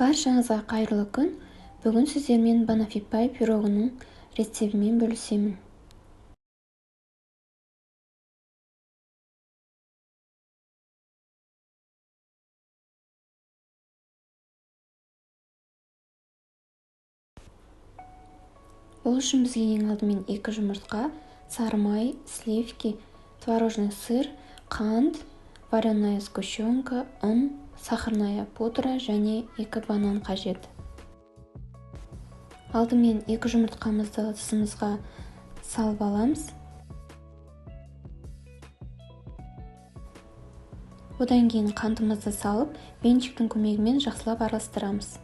Баршаңызға қайырлы күн. Бүгін сіздермен банафипай пирогының рецебімен бөлісемін. Ол үшін бізге ең алдымен 2 жұмыртқа, сары май, сливки, творожный сыр, қант, вареная сгущенка, ұн, сахарная пудра және 2 банан қажет. Алдымен 2 жұмыртқамызды ыдысымызға салып аламыз. Одан кейін қантымызды салып, венчиктің көмегімен жақсылап араластырамыз.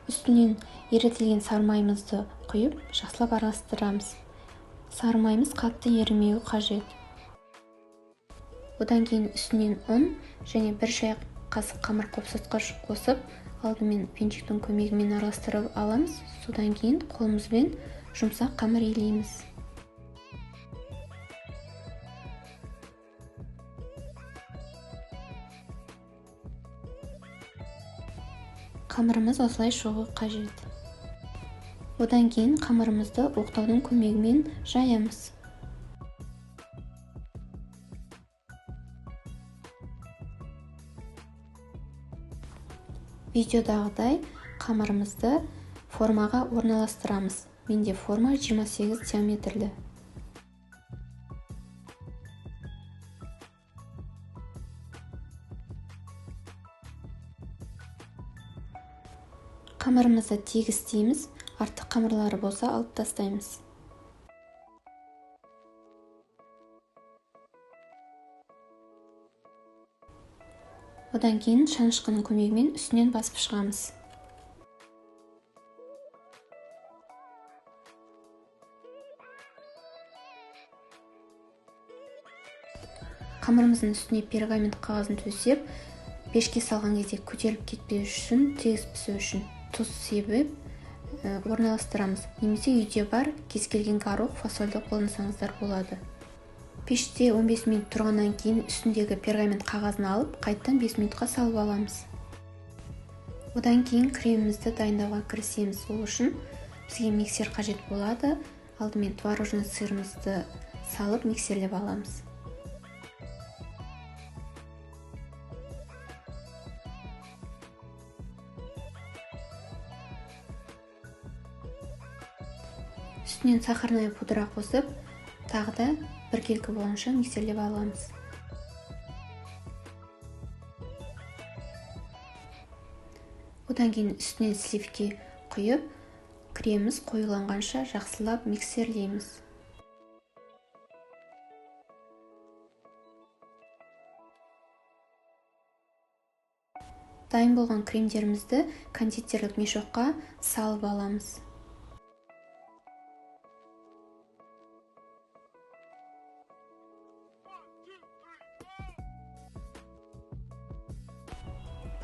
Үстінен ерітілген сары майымызды құйып, жақсылап араластырамыз. Сары майымыз қатты ерімеуі қажет. Одан кейін үстінен ұн және 1 шай қасық қамыр қопсытқыш қосып, алдымен венчиктің көмегімен араластырып аламыз. Содан кейін қолымызбен жұмсақ қамыр илейміз. Қамырымыз осылай шығуы қажет. Одан кейін қамырымызды оқтаудың көмегімен жаямыз. Видеодағыдай қамырымызды формаға орналастырамыз. Менде форма 28 диаметрлі. Қамырымызды тегістейміз, артық қамырлары болса алып тастаймыз. Одан кейін шанышқының көмегімен үстінен басып шығамыз. Қамырымыздың үстіне пергамент қағазын төсеп, пешке салған кезде көтеріліп кетпеу үшін, тез пісу үшін тұз себіп орналастырамыз. Немесе үйде бар кез келген горох, фасольді қолдансаңыздар болады. Пеште 15 минут тұрғаннан кейін үстіндегі пергамент қағазын алып, қайттан 5 минутқа салып аламыз. Одан кейін кремімізді дайындауға кірісеміз. Ол үшін бізге миксер қажет болады. Алдымен творожный сырымызды салып миксерлеп аламыз. Үстінен сахарная пудра қосып, тағы да біркелкі болғанша миксерлеп аламыз. Одан кейін үстінен сливки құйып, креміміз қоюланғанша жақсылап миксерлейміз. Дайын болған кремдерімізді кондитерлік мешокқа салып аламыз.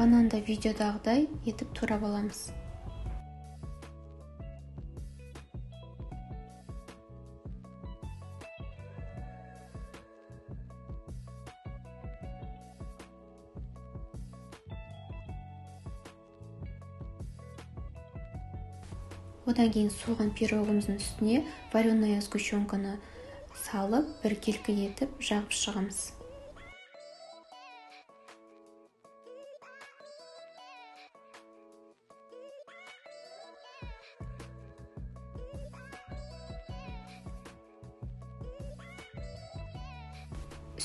Бананды видеодағыдай етіп турап аламыз. Одан кейін суыған пирогымыздың үстіне вареная сгущенканы салып, біркелкі етіп жағып шығамыз.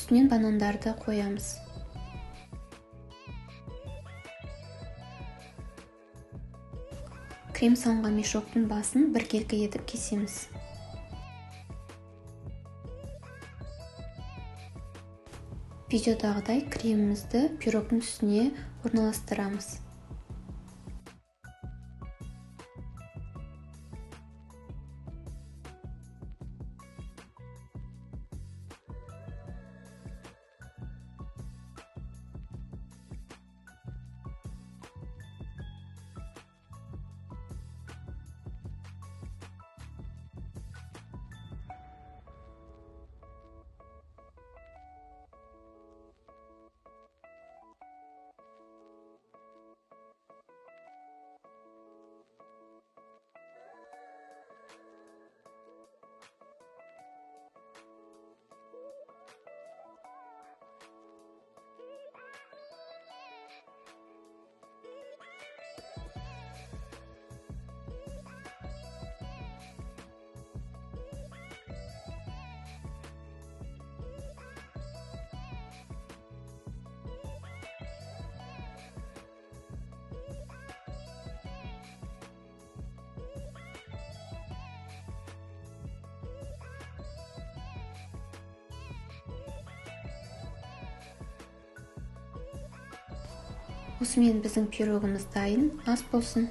Үстінен банандарды қоямыз. Крем салынған мешоктың басын біркелкі етіп кесеміз. Видеодағыдай кремімізді пирогтың үстіне орналастырамыз. осымен біздің пирогымыз дайын, ас болсын.